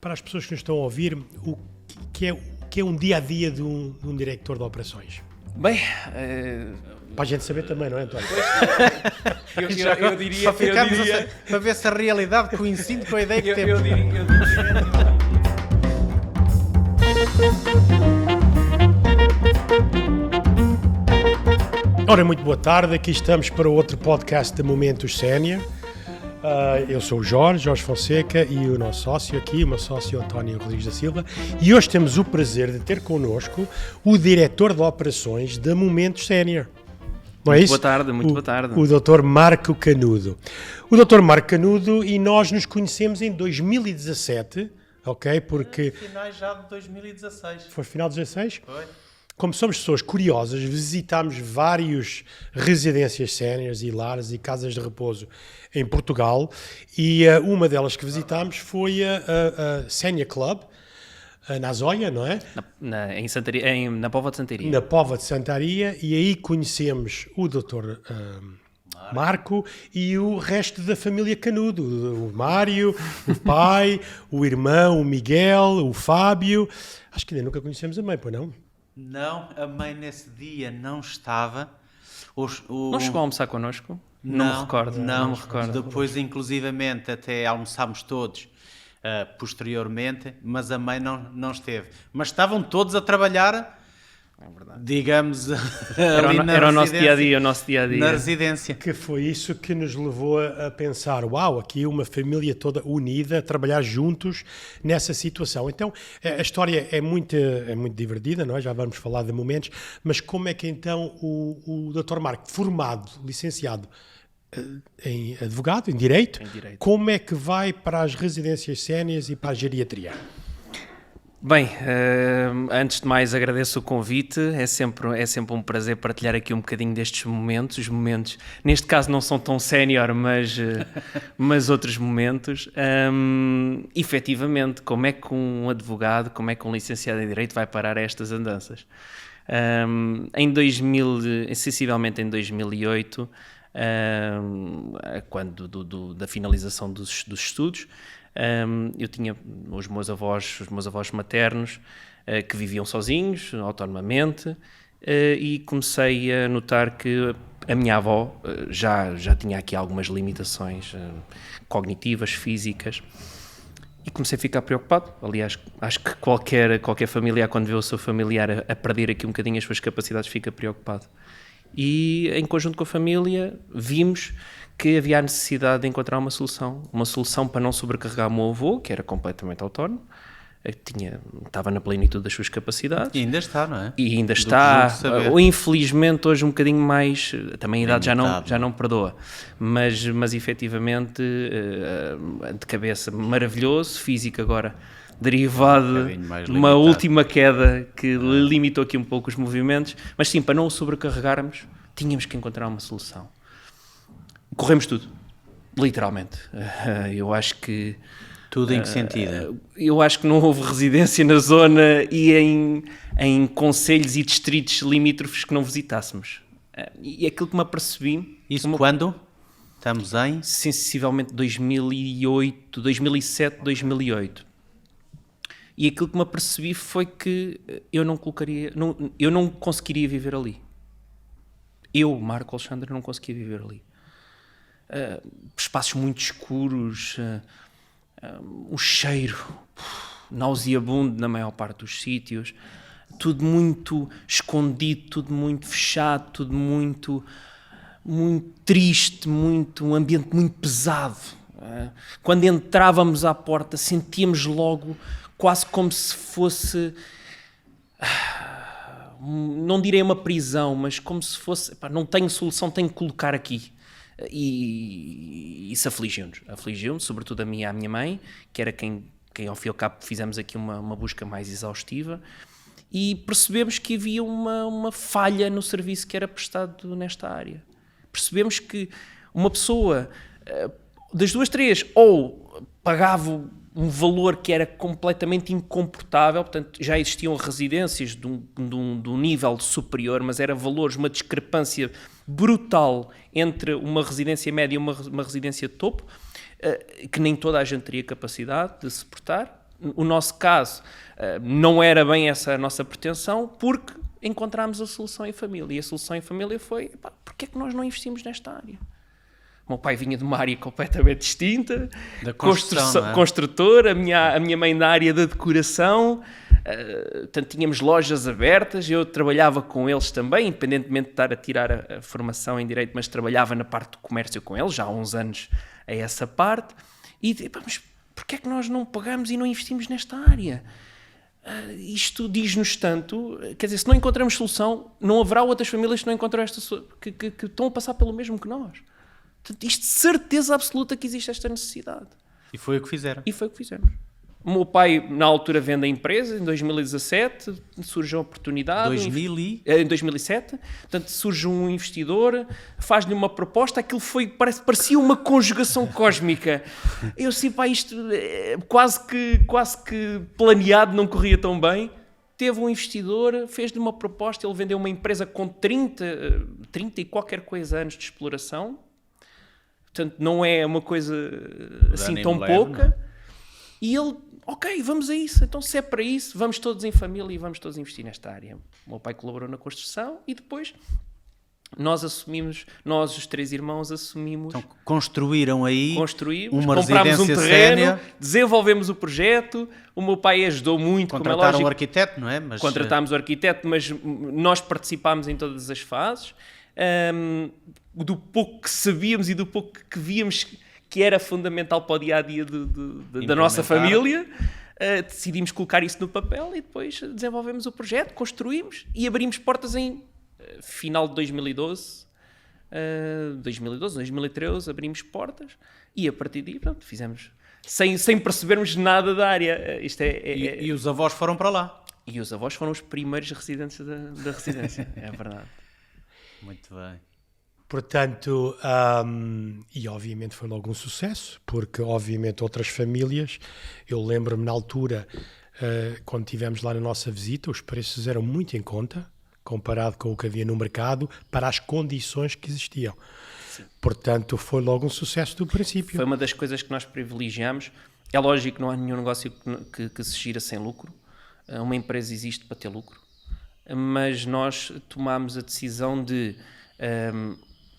Para as pessoas que nos estão a ouvir, o que é um dia-a-dia de um diretor de operações? Bem, Para a gente saber também, não é, António? eu diria... Para ver se a realidade coincide com a ideia que temos. Eu diria... Ora, muito boa tarde, aqui estamos para outro podcast de Momentos Sénior. Eu sou o Jorge Fonseca e o nosso sócio aqui, o meu sócio António Rodrigues da Silva, e hoje temos o prazer de ter connosco o diretor de operações da Momentos Sénior. Não é isso? Muito boa tarde. O Dr. Marco Canudo. O Dr. Marco Canudo e nós nos conhecemos em 2017, ok? Porque... Finais já de 2016. Foi final de 2016? Foi. Como somos pessoas curiosas, visitámos várias residências séniores e lares e casas de repouso em Portugal e uma delas que visitámos foi a Sénior Club, na Azóia, não é? Na Póvoa de Santaria. Na Póvoa de Santaria, e aí conhecemos o Dr. Marco e o resto da família Canudo, o Mário, o pai, o irmão, o Miguel, o Fábio. Acho que ainda nunca conhecemos a mãe, pois não? Não, a mãe nesse dia não estava. Não chegou a almoçar connosco? Não me recordo. Não me recordo. Depois, inclusivamente, até almoçámos todos posteriormente, mas a mãe não esteve. Mas estavam todos a trabalhar, digamos, era o nosso dia-a-dia, na residência. Que foi isso que nos levou a pensar, uau, aqui uma família toda unida, a trabalhar juntos nessa situação. Então, a história é muito divertida, não é? Já vamos falar de momentos, mas como é que então o Dr. Marco, formado, licenciado em advogado, em Direito, como é que vai para as residências séniores e para a geriatria? Bem, antes de mais agradeço o convite, é sempre um prazer partilhar aqui um bocadinho destes momentos, os momentos, neste caso não são tão sénior, mas outros momentos. Efetivamente, como é que um advogado, como é que um licenciado em Direito vai parar a estas andanças? Sensivelmente em 2008, quando da finalização dos estudos, eu tinha os meus avós maternos que viviam sozinhos, autonomamente, e comecei a notar que a minha avó já tinha aqui algumas limitações cognitivas, físicas, e comecei a ficar preocupado. Aliás, acho que qualquer familiar, quando vê o seu familiar a perder aqui um bocadinho as suas capacidades, fica preocupado. E em conjunto com a família vimos que havia a necessidade de encontrar uma solução para não sobrecarregar o meu avô, que era completamente autónomo, estava na plenitude das suas capacidades. E ainda está, não é? E ainda está, infelizmente hoje um bocadinho mais, também a idade já não perdoa, mas efetivamente de cabeça maravilhoso, físico agora derivado de uma última queda que limitou aqui um pouco os movimentos, mas sim, para não o sobrecarregarmos, tínhamos que encontrar uma solução. Corremos tudo, literalmente. Eu acho que... Tudo em que sentido? Eu acho que não houve residência na zona e em concelhos e distritos limítrofes que não visitássemos. E aquilo que me apercebi... Isso quando? Estamos em? Sensivelmente 2008, 2007, 2008. E aquilo que me apercebi foi que eu não conseguiria viver ali. Eu, Marco Alexandre, não conseguia viver ali. Espaços muito escuros, um cheiro nauseabundo na maior parte dos sítios, tudo muito escondido, tudo muito fechado, tudo muito triste, um ambiente muito pesado. Quando entrávamos à porta sentíamos logo quase como se fosse, não direi uma prisão, mas como se fosse, não tenho solução, tenho que colocar aqui. E isso afligiu-nos, sobretudo a mim e à minha mãe, que era quem ao fim e ao cabo fizemos aqui uma busca mais exaustiva, e percebemos que havia uma falha no serviço que era prestado nesta área. Percebemos que uma pessoa, das duas, três, ou pagava um valor que era completamente incomportável, portanto já existiam residências de um nível superior, mas era valores, uma discrepância brutal entre uma residência média e uma residência de topo, que nem toda a gente teria capacidade de suportar, o nosso caso, não era bem essa a nossa pretensão, porque encontramos a solução em família. E a solução em família foi, porque é que nós não investimos nesta área? O meu pai vinha de uma área completamente distinta, da construção, construtor, a minha mãe na área da decoração, portanto tínhamos lojas abertas, eu trabalhava com eles também, independentemente de estar a tirar a formação em Direito, mas trabalhava na parte do comércio com eles, já há uns anos a essa parte, e mas porquê é que nós não pagamos e não investimos nesta área? Isto diz-nos tanto, quer dizer, se não encontramos solução, não haverá outras famílias que não encontram esta que estão a passar pelo mesmo que nós. Portanto, isto de certeza absoluta que existe esta necessidade. E foi o que fizeram. E foi o que fizemos. O meu pai, na altura, vende a empresa, em 2017, surge a oportunidade. Em 2007. Portanto, surge um investidor, faz-lhe uma proposta, aquilo parecia uma conjugação cósmica. Eu sei, pá, isto quase que planeado, não corria tão bem. Teve um investidor, fez-lhe uma proposta, ele vendeu uma empresa com 30 e qualquer coisa anos de exploração. Portanto, não é uma coisa assim tão pouca. Não. E ele, ok, vamos a isso. Então, se é para isso, vamos todos em família e vamos todos investir nesta área. O meu pai colaborou na construção e depois nós os 3 irmãos assumimos. Então, construíram aí uma comprámos um residência terreno, sénior. Desenvolvemos o projeto. O meu pai ajudou muito. Contrataram o arquiteto, não é? Contratámos o arquiteto, mas nós participámos em todas as fases. Do pouco que sabíamos e do pouco que víamos que era fundamental para o dia-a-dia da nossa família, decidimos colocar isso no papel e depois desenvolvemos o projeto, construímos e abrimos portas em final de 2012, 2013, abrimos portas e a partir daí, pronto, fizemos, sem percebermos nada da área. E os avós foram para lá? E os avós foram os primeiros residentes da residência, é verdade. Muito bem. Portanto, e obviamente foi logo um sucesso, porque obviamente outras famílias, eu lembro-me na altura, quando estivemos lá na nossa visita, os preços eram muito em conta, comparado com o que havia no mercado, para as condições que existiam. Sim. Portanto, foi logo um sucesso do princípio. Foi uma das coisas que nós privilegiamos. É lógico que não há nenhum negócio que se gira sem lucro. Uma empresa existe para ter lucro. Mas nós tomámos a decisão de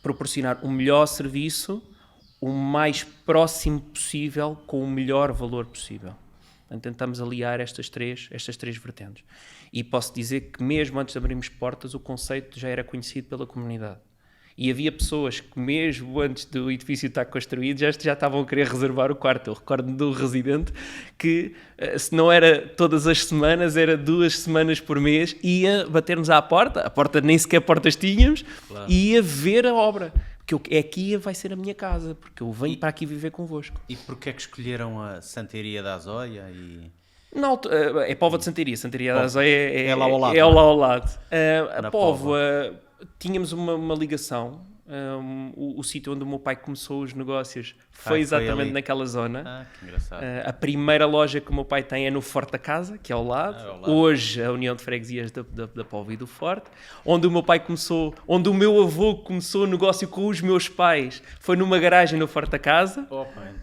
proporcionar o melhor serviço, o mais próximo possível, com o melhor valor possível. Portanto, tentamos aliar estas três vertentes. E posso dizer que mesmo antes de abrirmos portas, o conceito já era conhecido pela comunidade. E havia pessoas que mesmo antes do edifício estar construído já estavam a querer reservar o quarto. Eu recordo de um residente que, se não era todas as semanas, era 2 semanas por mês, ia bater-nos à porta. A porta nem sequer portas tínhamos, claro. E ia ver a obra. Porque aqui vai ser a minha casa, porque eu venho para aqui viver convosco. E porquê é que escolheram a Santeiria da Azóia? Não, é Póvoa de Santiria. Santiria da Azóia é lá ao lado. É lá ao lado. A Póvoa... Tínhamos uma ligação, o sítio onde o meu pai começou os negócios foi exatamente naquela zona. Que engraçado. A primeira loja que o meu pai tem é no Forte da Casa, que é ao lado. Hoje a União de Freguesias da Póvoa e do Forte. Onde o meu pai começou, onde o meu avô começou o negócio com os meus pais, foi numa garagem no Forte da Casa.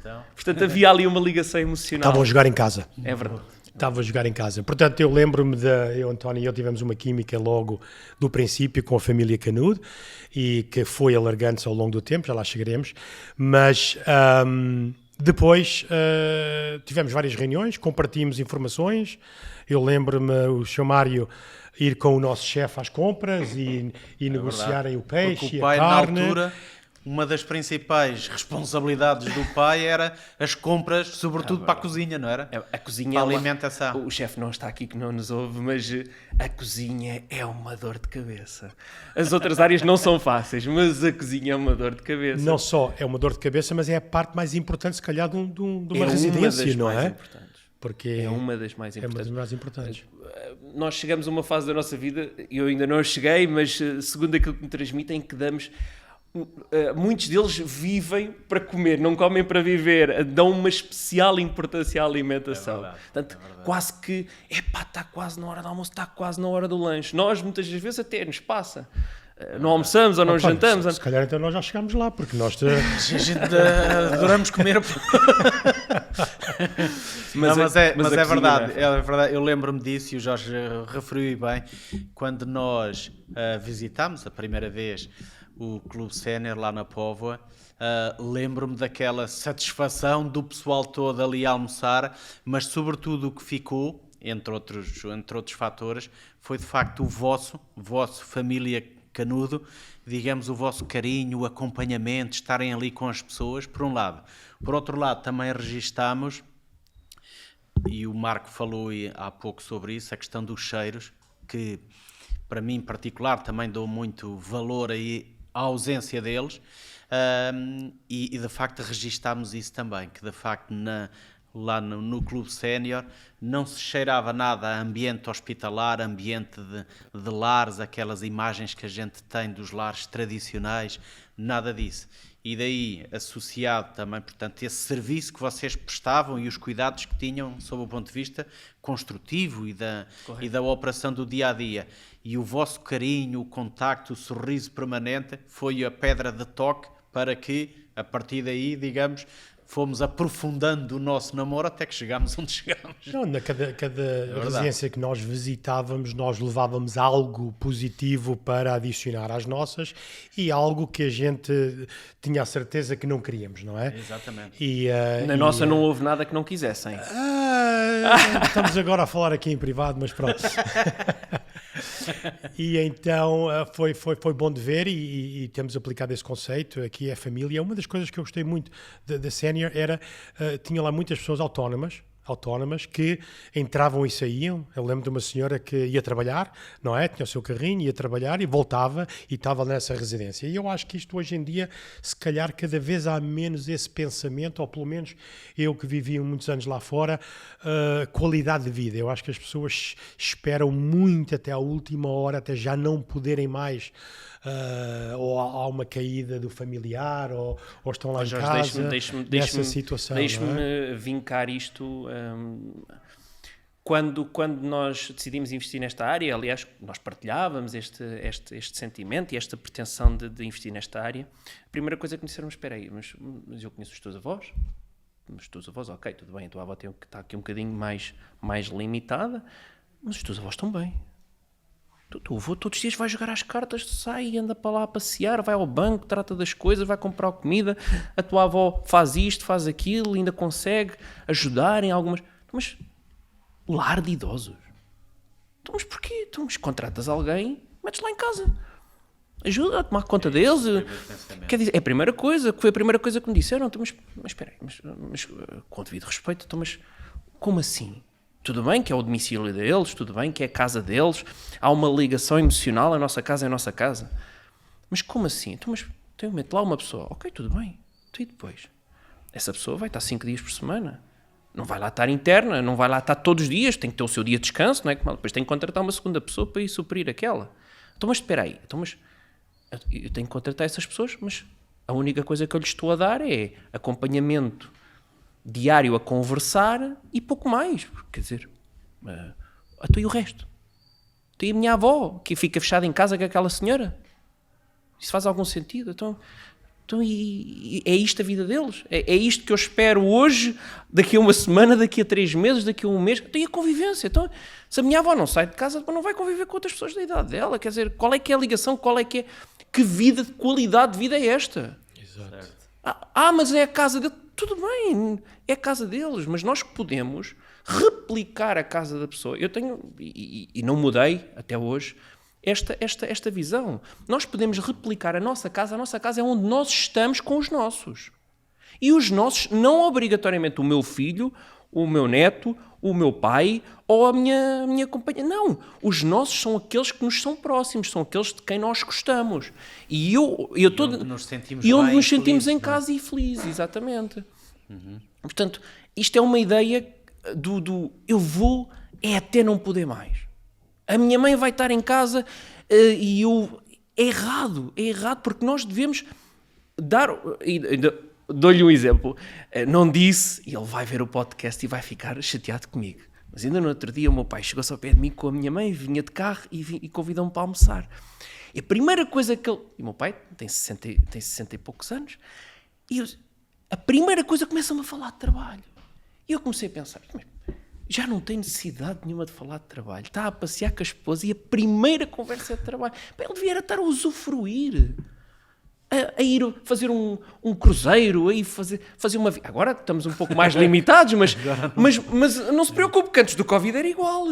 Então. Portanto havia ali uma ligação emocional. Estavam a jogar em casa. É verdade. Estava a jogar em casa. Portanto, eu lembro-me eu, António e eu tivemos uma química logo do princípio com a família Canudo e que foi alargando-se ao longo do tempo, já lá chegaremos, mas depois tivemos várias reuniões, compartimos informações. Eu lembro-me o Sr. Mário ir com o nosso chefe às compras e negociarem o peixe e a carne. Na altura, uma das principais responsabilidades do pai era as compras, sobretudo para a cozinha, não era? A cozinha para a alimentação. O chefe não está aqui que não nos ouve, mas a cozinha é uma dor de cabeça. As outras áreas não são fáceis, mas a cozinha é uma dor de cabeça. Não só é uma dor de cabeça, mas é a parte mais importante, se calhar, de uma residência, não é? Porque é uma das mais importantes. É uma das mais importantes. Nós chegamos a uma fase da nossa vida, eu ainda não cheguei, mas segundo aquilo que me transmitem, que damos... muitos deles vivem para comer, não comem para viver, dão uma especial importância à alimentação. Portanto, quase que, está quase na hora do almoço, está quase na hora do lanche. Nós, muitas das vezes, até nos passa. Não almoçamos ou não jantamos. Se calhar então nós já chegámos lá, porque nós adoramos comer. Mas é verdade, cozinha, é verdade. Eu lembro-me disso e o Jorge referiu bem. Quando nós visitámos a primeira vez o Clube Sénior lá na Póvoa, lembro-me daquela satisfação do pessoal todo ali a almoçar, mas sobretudo o que ficou, entre outros fatores, foi de facto o vosso família Canudo, digamos, o vosso carinho, o acompanhamento, estarem ali com as pessoas, por um lado. Por outro lado, também registámos, e o Marco falou há pouco sobre isso, a questão dos cheiros, que para mim em particular também dou muito valor aí à ausência deles, e de facto registámos isso também, que de facto lá no Clube Sénior não se cheirava nada a ambiente hospitalar, ambiente de lares, aquelas imagens que a gente tem dos lares tradicionais, nada disso. E daí, associado também, portanto, esse serviço que vocês prestavam e os cuidados que tinham sob o ponto de vista construtivo e da operação do dia-a-dia. E o vosso carinho, o contacto, o sorriso permanente foi a pedra de toque para que, a partir daí, digamos, fomos aprofundando o nosso namoro até que chegámos onde chegámos. Não, cada residência que nós visitávamos, nós levávamos algo positivo para adicionar às nossas e algo que a gente tinha a certeza que não queríamos, não é? Exatamente. Na nossa não houve nada que não quisessem. Estamos agora a falar aqui em privado, mas pronto. E então foi bom de ver e temos aplicado esse conceito. Aqui é a família. Uma das coisas que eu gostei muito da Sénior era, tinha lá muitas pessoas autónomas que entravam e saíam. Eu lembro de uma senhora que ia trabalhar, não é? Tinha o seu carrinho, ia trabalhar e voltava e estava nessa residência. E eu acho que isto hoje em dia, se calhar cada vez há menos esse pensamento, ou pelo menos eu que vivi muitos anos lá fora, qualidade de vida. Eu acho que as pessoas esperam muito até à última hora, até já não poderem mais, ou há uma caída do familiar, ou estão lá em casa, nessa situação. Deixe-me vincar isto. Quando nós decidimos investir nesta área, aliás, nós partilhávamos este sentimento e esta pretensão de investir nesta área, a primeira coisa que me disseram, espera aí, mas eu conheço os teus avós? Mas os teus avós, ok, tudo bem, a tua avó está aqui um bocadinho mais limitada, mas os teus avós estão bem. O teu avô todos os dias vai jogar às cartas, sai, anda para lá a passear, vai ao banco, trata das coisas, vai comprar comida, a tua avó faz isto, faz aquilo, ainda consegue ajudar em algumas... Mas lar de idosos? Então, mas porquê? Então, mas contratas alguém, metes lá em casa, ajuda a tomar conta deles. Quer dizer, é a primeira coisa, foi a primeira coisa que me disseram. Então, mas espera aí, mas com devido respeito, então, mas como assim? Tudo bem que é o domicílio deles, tudo bem que é a casa deles, há uma ligação emocional, a nossa casa é a nossa casa. Mas como assim? Então, mas eu meto lá uma pessoa, ok, tudo bem. Então, e depois? Essa pessoa vai estar 5 dias por semana. Não vai lá estar interna, não vai lá estar todos os dias, tem que ter o seu dia de descanso, não é? Depois tem que contratar uma segunda pessoa para ir suprir aquela. Então, mas espera aí, então, mas eu tenho que contratar essas pessoas, mas a única coisa que eu lhes estou a dar é acompanhamento diário a conversar e pouco mais. Quer dizer, até e o resto? Tem a minha avó, que fica fechada em casa com aquela senhora. Isso faz algum sentido? Então e é isto a vida deles? É isto que eu espero hoje, daqui a uma semana, daqui a 3 meses, daqui a um mês? Tem a convivência. Então, se a minha avó não sai de casa, não vai conviver com outras pessoas da idade dela. Quer dizer, qual é que é a ligação? Qual é que é? Que vida, de qualidade de vida é esta? Exato. Mas é a casa dele. Tudo bem, é a casa deles, mas nós podemos replicar a casa da pessoa. Eu tenho, e não mudei até hoje, esta visão. Nós podemos replicar a nossa casa é onde nós estamos com os nossos. E os nossos, não obrigatoriamente o meu filho, o meu neto, o meu pai ou a minha companhia. Não, os nossos são aqueles que nos são próximos, são aqueles de quem nós gostamos. E onde nos sentimos em casa e felizes, exatamente. Uhum. Portanto, isto é uma ideia do eu vou até não poder mais. A minha mãe vai estar em casa e eu... É errado porque nós devemos dar... Dou-lhe um exemplo. Não disse, e ele vai ver o podcast e vai ficar chateado comigo, mas ainda no outro dia o meu pai chegou-se ao pé de mim com a minha mãe, vinha de carro e convidou-me para almoçar. E a primeira coisa que ele... E o meu pai tem 60 e poucos anos, e a primeira coisa começa-me a falar de trabalho. E eu comecei a pensar, já não tem necessidade nenhuma de falar de trabalho. Está a passear com a esposa e a primeira conversa é de trabalho. Ele devia estar a usufruir. A ir fazer um cruzeiro, a ir fazer uma... Agora estamos um pouco mais limitados, mas não se preocupe, que antes do Covid era igual.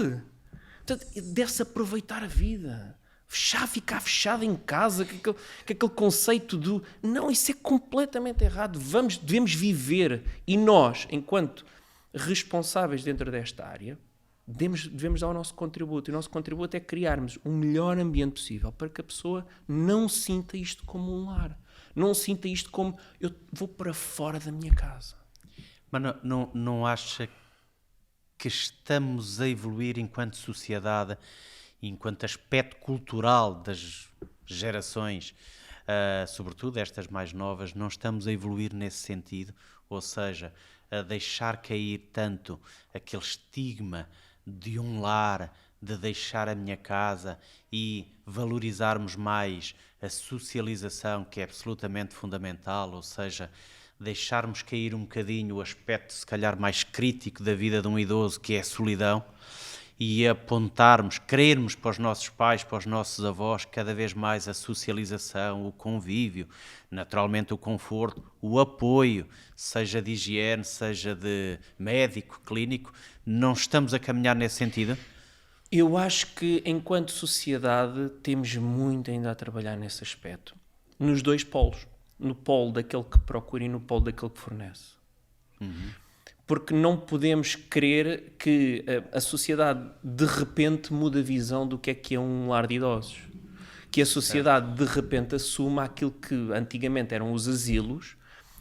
Portanto, deve-se aproveitar a vida. Ficar fechado em casa, que aquele conceito do... Não, isso é completamente errado. Devemos viver. E nós, enquanto responsáveis dentro desta área, devemos dar o nosso contributo. E o nosso contributo é criarmos o melhor ambiente possível para que a pessoa não sinta isto como um lar. Não sinta isto como eu vou para fora da minha casa. Mas não acha que estamos a evoluir enquanto sociedade, enquanto aspecto cultural das gerações, sobretudo estas mais novas, não estamos a evoluir nesse sentido? Ou seja, a deixar cair tanto aquele estigma de um lar, de deixar a minha casa e valorizarmos mais a socialização, que é absolutamente fundamental, ou seja, deixarmos cair um bocadinho o aspecto, se calhar, mais crítico da vida de um idoso, que é a solidão, e apontarmos, querermos para os nossos pais, para os nossos avós, cada vez mais a socialização, o convívio, naturalmente o conforto, o apoio, seja de higiene, seja de médico, clínico. Não estamos a caminhar nesse sentido? Eu acho que, enquanto sociedade, temos muito ainda a trabalhar nesse aspecto. Nos dois polos. No polo daquele que procura e no polo daquele que fornece. Porque não podemos querer que a sociedade de repente mude a visão do que é um lar de idosos. Que a sociedade de repente assuma aquilo que antigamente eram os asilos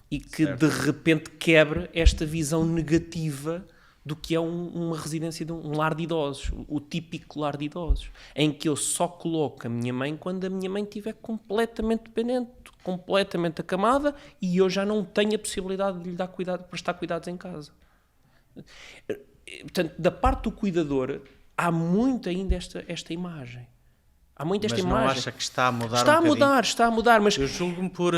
e que de repente quebre esta visão negativa do que é uma residência, de um lar de idosos, o típico lar de idosos, em que eu só coloco a minha mãe quando a minha mãe estiver completamente dependente, completamente acamada, e eu já não tenho a possibilidade de lhe dar prestar cuidados em casa. Portanto, da parte do cuidador, há muito ainda esta imagem. Há muito esta imagem. Mas não acha que está a mudar Está a mudar, mas... Eu julgo-me por...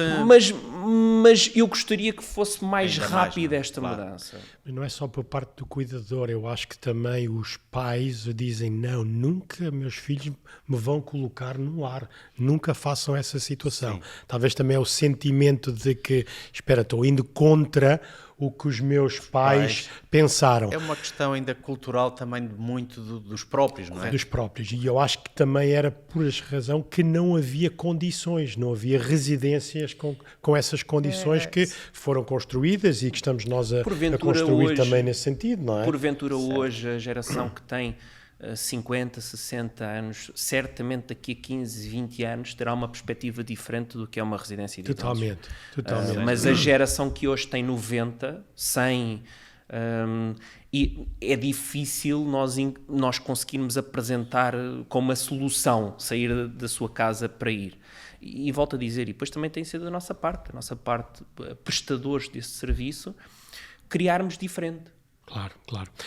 Mas eu gostaria que fosse mais rápida esta mudança. Não é só por parte do cuidador, eu acho que também os pais dizem, não, nunca meus filhos me vão colocar no lar, nunca façam essa situação. Sim. Talvez também é o sentimento de que, espera, estou indo contra o que os meus pais pensaram. É uma questão ainda cultural também muito dos próprios, não é? Dos próprios. E eu acho que também era por essa razão que não havia condições, não havia residências com essas condições que foram construídas e que estamos nós a construir hoje, também nesse sentido, não é? Porventura hoje a geração que tem 50, 60 anos, certamente daqui a 15, 20 anos terá uma perspectiva diferente do que é uma residência de idosos. Totalmente. Mas a geração que hoje tem 90, 100, e é difícil nós conseguirmos apresentar como uma solução sair da sua casa para ir. E volto a dizer, e depois também tem sido a nossa parte prestadores desse serviço, criarmos diferente. Claro.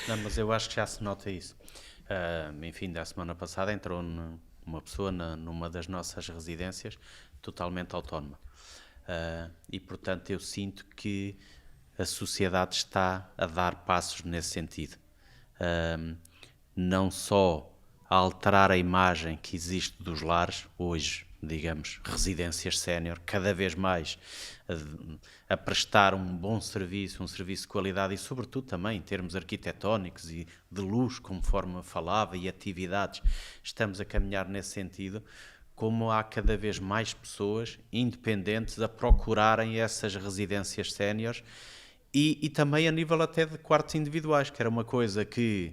Não, mas eu acho que já se nota isso. Enfim, da semana passada entrou uma pessoa numa das nossas residências totalmente autónoma. E, portanto, eu sinto que a sociedade está a dar passos nesse sentido. Não só a alterar a imagem que existe dos lares, hoje, digamos, residências sénior, cada vez mais a prestar um bom serviço, um serviço de qualidade e, sobretudo, também em termos arquitetónicos e de luz, conforme falava, e atividades, estamos a caminhar nesse sentido, como há cada vez mais pessoas independentes a procurarem essas residências séniores e também a nível até de quartos individuais, que era uma coisa que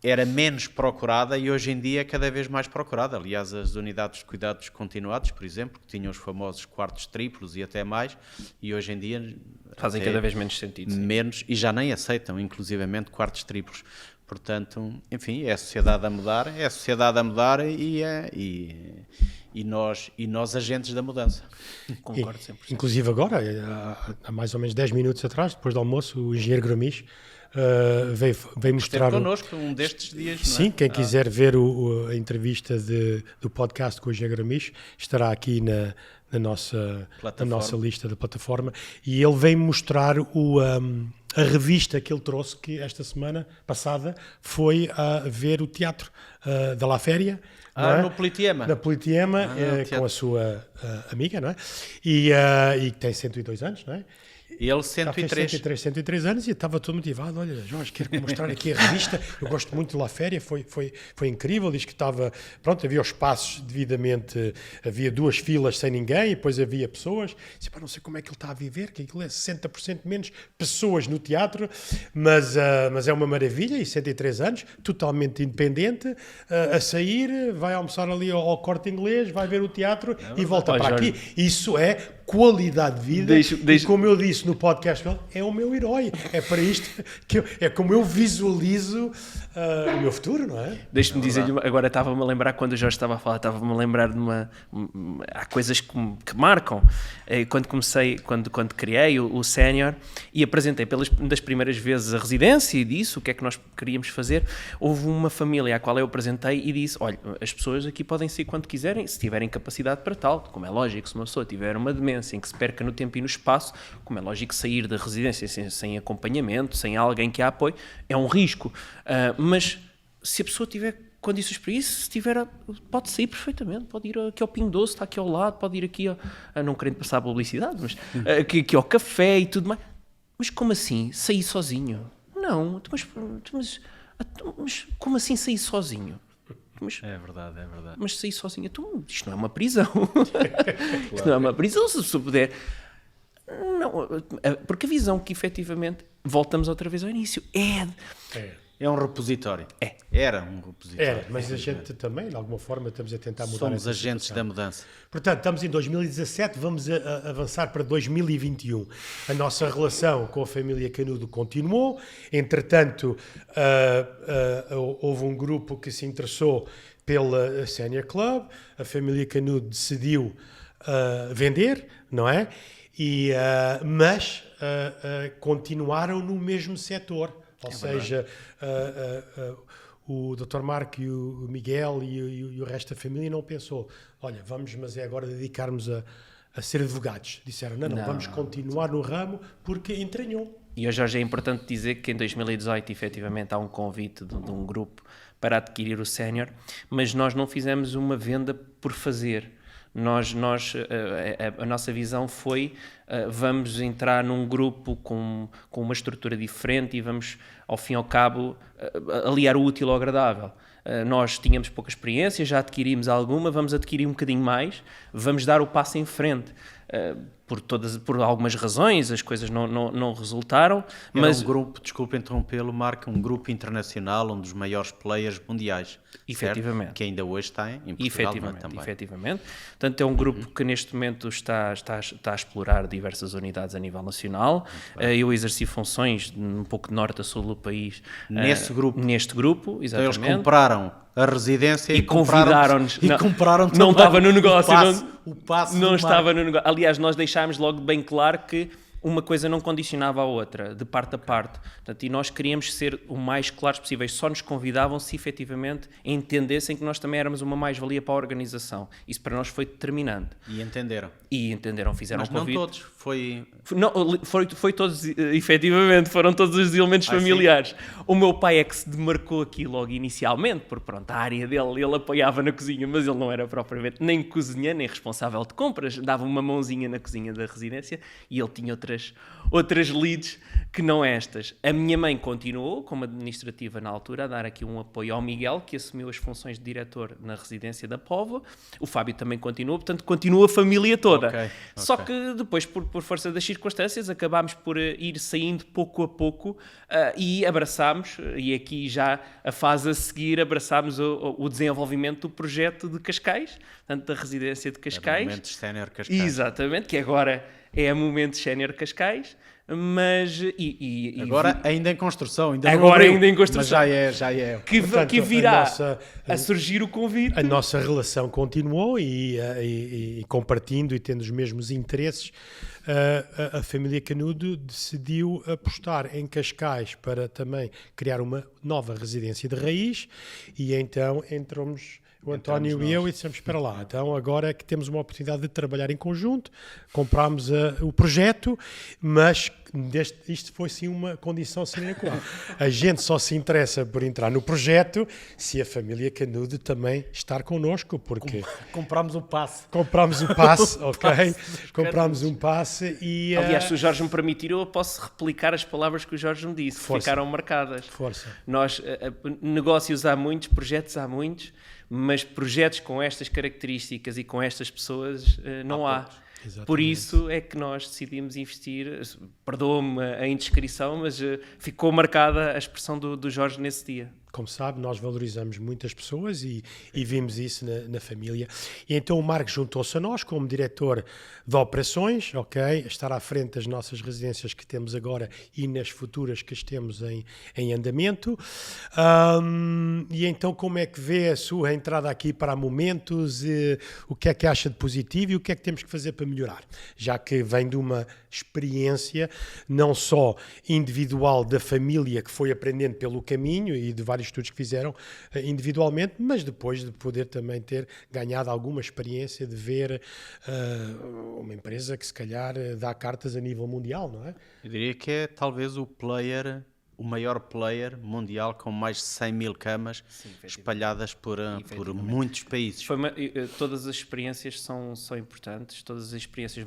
era menos procurada e hoje em dia é cada vez mais procurada. Aliás, as unidades de cuidados continuados, por exemplo, que tinham os famosos quartos triplos e até mais, e hoje em dia fazem cada vez menos sentido. Menos, e já nem aceitam, inclusivamente, quartos triplos. Portanto, enfim, é a sociedade a mudar, e nós agentes da mudança. Concordo 100%. Inclusive agora, há mais ou menos 10 minutos atrás, depois do almoço, o engenheiro Gramiche veio mostrar... Esteve connosco um destes dias, não é? Sim, quem quiser ver a entrevista do podcast com o engenheiro Gramiche estará aqui na nossa lista da plataforma, e ele veio mostrar a revista que ele trouxe, que esta semana passada foi a ver o teatro da La Féria. No Politeama. Na Politeama, com a sua amiga, não é? E que tem 102 anos, não é? Ele 103. 103 anos e estava todo motivado. Olha, Jorge, quero mostrar aqui a revista. Eu gosto muito de La Féria, foi incrível. Diz que estava, pronto, havia os espaços devidamente, havia 2 filas sem ninguém e depois havia pessoas. Disse, não sei como é que ele está a viver, que aquilo é 60% menos pessoas no teatro, mas é uma maravilha. E 103 anos, totalmente independente, a sair, vai almoçar ali ao Corte Inglês, vai ver o teatro e volta para Jorge. aqui. Isso é qualidade de vida. E como eu disse no podcast, é o meu herói. É para isto que é como eu visualizo o meu futuro, não é? Deixa-me dizer-lhe, agora estava-me a lembrar, quando o Jorge estava a falar, estava-me a lembrar de há coisas que marcam. Quando criei o Sénior e apresentei das primeiras vezes a residência e disse o que é que nós queríamos fazer, houve uma família à qual eu apresentei e disse, olha, as pessoas aqui podem sair quando quiserem, se tiverem capacidade para tal, como é lógico, se uma pessoa tiver uma demência em que se perca no tempo e no espaço, como é lógico sair da residência sem acompanhamento, sem alguém que a apoie, é um risco. Mas se a pessoa tiver condições para isso, se tiver, pode sair perfeitamente, pode ir aqui ao Pingo Doce, está aqui ao lado, pode ir aqui, não querendo passar a publicidade, mas aqui ao café e tudo mais. Mas como assim? Sair sozinho? Não, mas como assim sair sozinho? É verdade. Mas sair sozinho, isto não é uma prisão. Isto não é uma prisão, se a pessoa puder. Não, porque a visão que efetivamente, voltamos outra vez ao início, é um repositório. Era um repositório. Mas a gente também, de alguma forma, estamos a tentar mudar. Somos agentes da mudança. Portanto, estamos em 2017, vamos avançar para 2021. A nossa relação com a família Canudo continuou. Entretanto, houve um grupo que se interessou pela Sénior Club. A família Canudo decidiu vender, não é? Mas continuaram no mesmo setor. Ou seja, o Dr. Marco e o Miguel e o resto da família não pensou, olha, mas é agora dedicarmos a ser advogados. Disseram, não, vamos continuar no ramo porque entranhou. E hoje, Jorge, é importante dizer que em 2018 efetivamente há um convite de um grupo para adquirir o Sénior, mas nós não fizemos uma venda por fazer. A nossa visão foi vamos entrar num grupo com uma estrutura diferente e vamos, ao fim e ao cabo, aliar o útil ao agradável. Nós tínhamos pouca experiência, já adquirimos alguma, vamos adquirir um bocadinho mais, vamos dar o passo em frente. Por algumas razões as coisas não resultaram. Mas um grupo, desculpe interrompê-lo, Marco, um grupo internacional, um dos maiores players mundiais. Efetivamente. Certo? Que ainda hoje está em Portugal também. Efetivamente. Portanto, é um grupo que neste momento está a explorar diversas unidades a nível nacional. Eu exerci funções um pouco de norte a sul do país. Neste grupo, exatamente. Então eles compraram a residência e convidaram-nos. E compraram também. Não estava no negócio. O passe não estava no negócio. Aliás, nós deixámos logo bem claro que uma coisa não condicionava a outra, de parte a parte. Portanto, e nós queríamos ser o mais claros possíveis. Só nos convidavam se efetivamente entendessem que nós também éramos uma mais-valia para a organização. Isso para nós foi determinante. E entenderam. Fizeram mas um convite. Não todos. Foi todos, efetivamente, foram todos os elementos familiares. Sim. O meu pai é que se demarcou aqui logo inicialmente, porque pronto, a área dele, ele apoiava na cozinha, mas ele não era propriamente nem cozinheiro, nem responsável de compras, dava uma mãozinha na cozinha da residência e ele tinha outras leads que não estas. A minha mãe continuou, como administrativa na altura, a dar aqui um apoio ao Miguel, que assumiu as funções de diretor na residência da Póvoa. O Fábio também continuou, portanto continua a família toda. Okay. Só que depois, por força das circunstâncias, acabámos por ir saindo pouco a pouco e abraçámos, e aqui já a fase a seguir, abraçámos o desenvolvimento do projeto de Cascais, portanto da residência de Cascais. Momentos Sénior Cascais. Exatamente, que agora é a Momentos Sénior Cascais, mas... Agora ainda em construção, ainda em construção. Mas já é. Portanto, que virá a surgir o convite. A nossa relação continuou e compartilhando e tendo os mesmos interesses, a família Canudo decidiu apostar em Cascais para também criar uma nova residência de raiz e então entramos... O António e eu dissemos, espera lá, então agora é que temos uma oportunidade de trabalhar em conjunto, comprámos o projeto, mas isto foi sim uma condição sine qua non. A gente só se interessa por entrar no projeto se a família Canudo também estar connosco, porque Comprámos o passe. comprámos o passe, ok? Comprámos um passe e... Aliás, se o Jorge me permitir, eu posso replicar as palavras que o Jorge me disse, que Força. ficaram marcadas. Força. Nós, negócios há muitos, projetos há muitos, mas projetos com estas características e com estas pessoas não há. Exatamente. Por isso é que nós decidimos investir, perdoa-me a indiscrição, mas ficou marcada a expressão do Jorge nesse dia. Como sabe, nós valorizamos muitas pessoas e vimos isso na família. E então o Marco juntou-se a nós como diretor de operações, ok? Estar à frente das nossas residências que temos agora e nas futuras que temos em andamento. E então como é que vê a sua entrada aqui para Momentos? O que é que acha de positivo e o que é que temos que fazer para melhorar? Já que vem de uma experiência não só individual da família que foi aprendendo pelo caminho e de vários estudos que fizeram individualmente, mas depois de poder também ter ganhado alguma experiência de ver uma empresa que se calhar dá cartas a nível mundial, não é? Eu diria que é talvez o maior player mundial com mais de 100 mil camas espalhadas por muitos países. Todas as experiências são importantes, todas as experiências,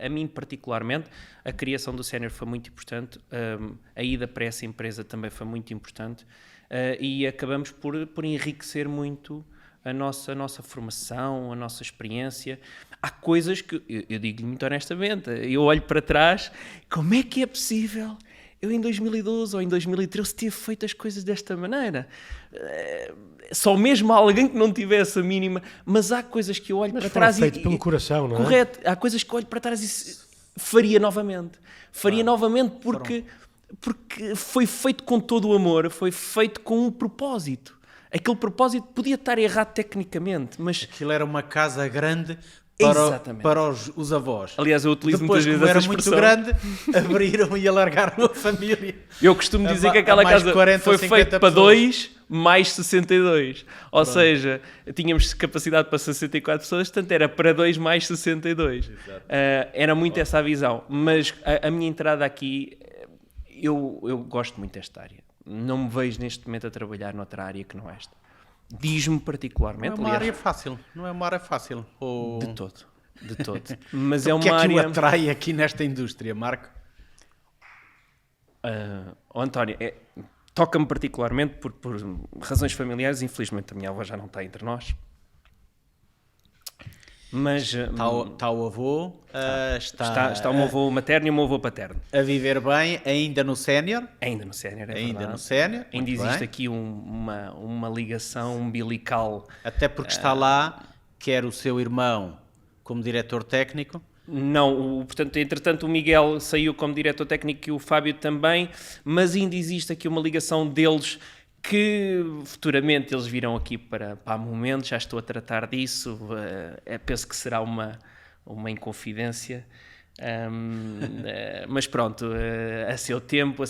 a mim particularmente, a criação do Sénior foi muito importante, a ida para essa empresa também foi muito importante, e acabamos por enriquecer muito a nossa formação, a nossa experiência. Há coisas que, eu digo-lhe muito honestamente, eu olho para trás, como é que é possível eu em 2012 ou em 2013 ter feito as coisas desta maneira? Só mesmo alguém que não tivesse a mínima, mas há coisas que eu olho para trás feito pelo coração, não é? Correto, há coisas que eu olho para trás e faria novamente. Faria novamente porque foi feito com todo o amor, foi feito com um propósito. Aquele propósito podia estar errado tecnicamente, mas... Aquilo era uma casa grande para os avós. Aliás, eu utilizo Depois, muitas vezes como essa era expressão. muito grande, abriram e alargaram a família. Eu costumo dizer que aquela casa foi feita para 2 mais 62. Ou seja, tínhamos capacidade para 64 pessoas, portanto era para 2 mais 62. Era muito essa a visão. Mas a minha entrada aqui, eu gosto muito desta área. Não me vejo neste momento a trabalhar noutra área que não esta. Diz-me particularmente... Não é uma área fácil. Não é uma área fácil. De todo. Mas é uma o que é que área... o atrai aqui nesta indústria, Marco? António, toca-me particularmente por razões familiares. Infelizmente a minha avó já não está entre nós. Mas... Está o avô, está o meu avô materno e o meu avô paterno. A viver bem, ainda no sénior. Ainda no sénior, Ainda existe aqui uma ligação umbilical. Até porque está lá, quer o seu irmão como diretor técnico. Não, portanto, entretanto o Miguel saiu como diretor técnico e o Fábio também, mas ainda existe aqui uma ligação deles que futuramente eles virão aqui para Momentos. Já estou a tratar disso, penso que será uma inconfidência, mas pronto, a seu tempo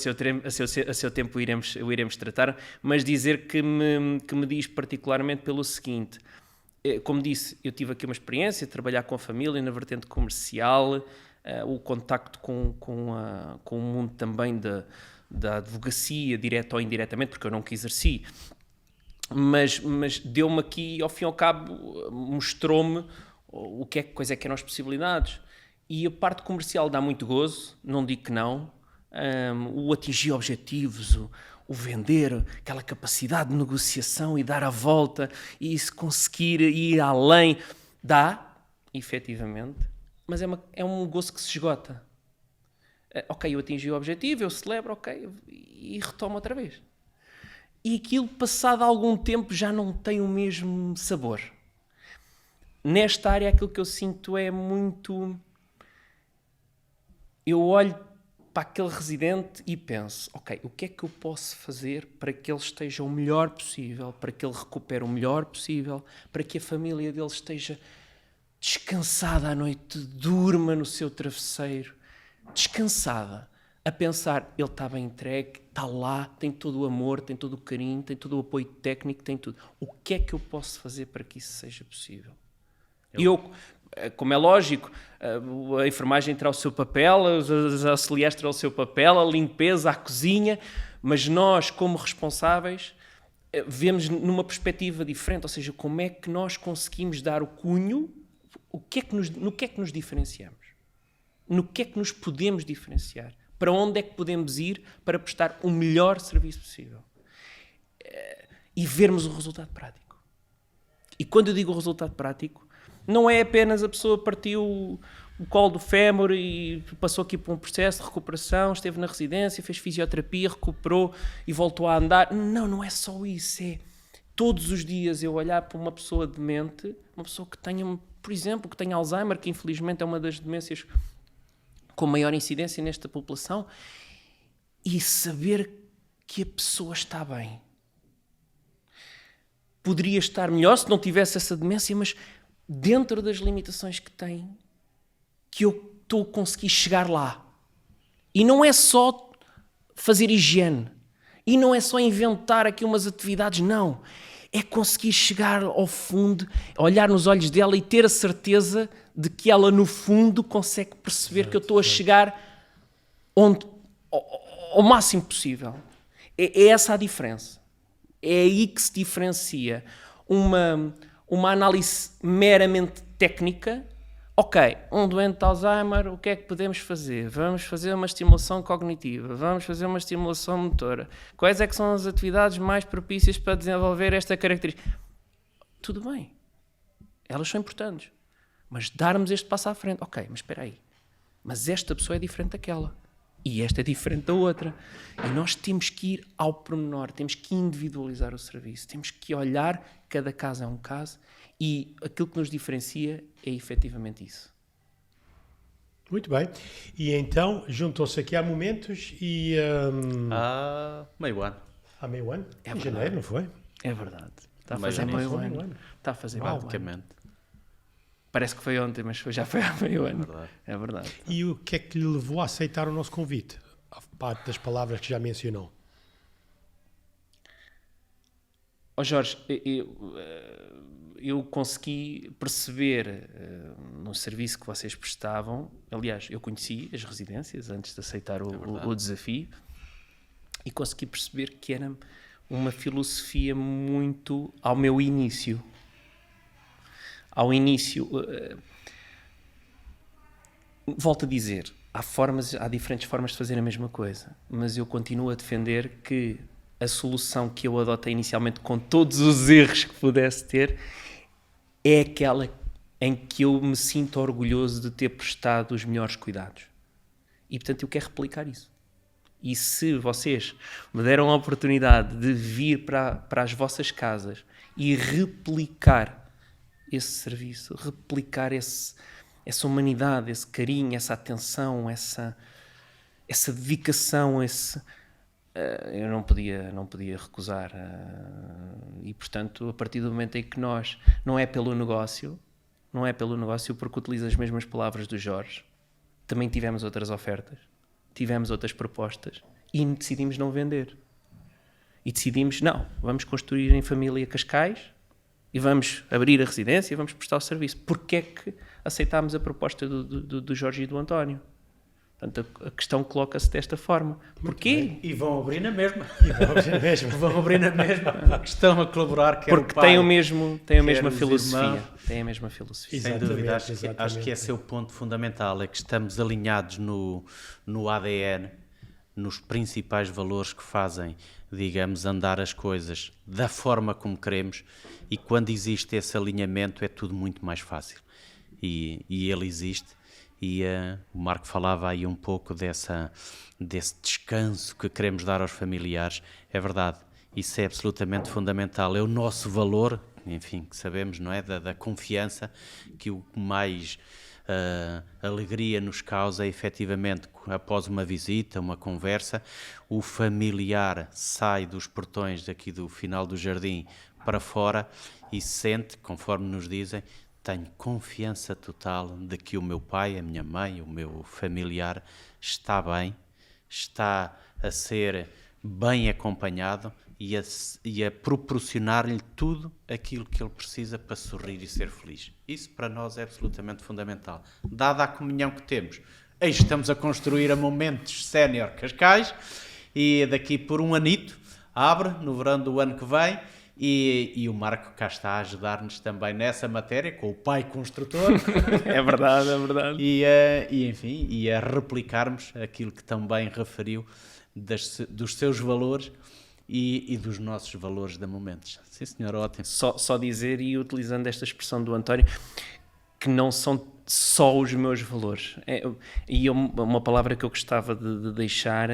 o iremos tratar, mas dizer que me diz particularmente pelo seguinte: como disse, eu tive aqui uma experiência de trabalhar com a família na vertente comercial, o contacto com o mundo também da advocacia, direta ou indiretamente, porque eu nunca exerci, mas deu-me aqui, ao fim e ao cabo, mostrou-me quais é que eram as possibilidades. E a parte comercial dá muito gozo, não digo que não, o atingir objetivos, o vender, aquela capacidade de negociação e dar a volta, e se conseguir ir além, dá, efetivamente, mas é um gozo que se esgota. Ok, eu atingi o objetivo, eu celebro, ok, e retomo outra vez. E aquilo, passado algum tempo, já não tem o mesmo sabor. Nesta área, aquilo que eu sinto é muito... Eu olho para aquele residente e penso, ok, o que é que eu posso fazer para que ele esteja o melhor possível, para que ele recupere o melhor possível, para que a família dele esteja descansada à noite, durma no seu travesseiro, descansada, a pensar, ele está bem entregue, está lá, tem todo o amor, tem todo o carinho, tem todo o apoio técnico, tem tudo. O que é que eu posso fazer para que isso seja possível? como é lógico, a enfermagem terá o seu papel, os auxiliares terão o seu papel, a limpeza, a cozinha, mas nós, como responsáveis, vemos numa perspectiva diferente, ou seja, como é que nós conseguimos dar o cunho, no que é que nos diferenciamos? No que é que nos podemos diferenciar? Para onde é que podemos ir para prestar o melhor serviço possível? E vermos o resultado prático. E quando eu digo o resultado prático, não é apenas a pessoa partiu o colo do fémur e passou aqui por um processo de recuperação, esteve na residência, fez fisioterapia, recuperou e voltou a andar. Não é só isso. É todos os dias eu olhar para uma pessoa demente, uma pessoa que tenha, por exemplo, que tenha Alzheimer, que infelizmente é uma das demências com maior incidência nesta população, e saber que a pessoa está bem. Poderia estar melhor se não tivesse essa demência, mas dentro das limitações que tem, que eu estou a conseguir chegar lá. E não é só fazer higiene. E não é só inventar aqui umas atividades, não. É conseguir chegar ao fundo, olhar nos olhos dela e ter a certeza de que ela, no fundo, consegue perceber que eu estou a chegar ao máximo possível. É essa a diferença. É aí que se diferencia uma análise meramente técnica. Ok, um doente de Alzheimer, o que é que podemos fazer? Vamos fazer uma estimulação cognitiva, vamos fazer uma estimulação motora. Quais é que são as atividades mais propícias para desenvolver esta característica? Tudo bem, elas são importantes, mas darmos este passo à frente. Ok, mas espera aí, mas esta pessoa é diferente daquela. E esta é diferente da outra. E nós temos que ir ao pormenor, temos que individualizar o serviço, temos que olhar, cada caso é um caso, e aquilo que nos diferencia é efetivamente isso. Muito bem. E então, juntou-se aqui há momentos e... Há meio ano. Há meio ano? É em verdade. janeiro, não foi? É verdade. Está a Meio fazer ano. meio Passou ano. meio ano. Está a fazer Basicamente. meio ano. Parece que foi ontem, mas já foi há meio ano. Verdade. É verdade. E o que é que lhe levou a aceitar o nosso convite? A parte das palavras que já mencionou. Jorge, eu consegui perceber no serviço que vocês prestavam, aliás, eu conheci as residências antes de aceitar o desafio, e consegui perceber que era uma filosofia muito ao meu início. Ao início, volto a dizer, há diferentes formas de fazer a mesma coisa, mas eu continuo a defender que a solução que eu adotei inicialmente, com todos os erros que pudesse ter, é aquela em que eu me sinto orgulhoso de ter prestado os melhores cuidados. E, portanto, eu quero replicar isso. E se vocês me deram a oportunidade de vir para as vossas casas e replicar esse serviço, replicar essa humanidade, esse carinho, essa atenção, essa dedicação, eu não podia recusar. E, portanto, a partir do momento em que nós, não é pelo negócio, porque utilizo as mesmas palavras do Jorge, também tivemos outras ofertas, tivemos outras propostas e decidimos não vender. E decidimos, não, vamos construir em família Cascais e vamos abrir a residência e vamos prestar o serviço. Porquê é que aceitámos a proposta do Jorge e do António? Portanto, a questão coloca-se desta forma. Porquê? E vão abrir na mesma. Mesmo. Vão abrir na mesma. Estão a colaborar, quer Porque o pai, têm a mesma os filosofia. irmãos. Têm a mesma filosofia. Sem Exatamente, dúvida, acho que exatamente. esse é o ponto fundamental, é que estamos alinhados no ADN, nos principais valores que fazem, digamos, andar as coisas da forma como queremos, e quando existe esse alinhamento é tudo muito mais fácil. E ele existe. E o Marco falava aí um pouco desse descanso que queremos dar aos familiares. É verdade, isso é absolutamente fundamental. É o nosso valor, enfim, que sabemos, não é? Da confiança, que o mais alegria nos causa é efetivamente, após uma visita, uma conversa, o familiar sai dos portões daqui do final do jardim para fora e sente, conforme nos dizem, tenho confiança total de que o meu pai, a minha mãe, o meu familiar está bem, está a ser bem acompanhado e a proporcionar-lhe tudo aquilo que ele precisa para sorrir e ser feliz. Isso para nós é absolutamente fundamental. Dada a comunhão que temos, estamos a construir a Momentos Sénior Cascais e daqui por um anito abre no verão do ano que vem e o Marco cá está a ajudar-nos também nessa matéria, com o pai construtor. É verdade, é verdade. Enfim, e a replicarmos aquilo que também referiu dos seus valores e dos nossos valores da Momentos. Sim, senhor, ótimo. Só dizer, e utilizando esta expressão do António, que não são só os meus valores. Uma palavra que eu gostava de deixar,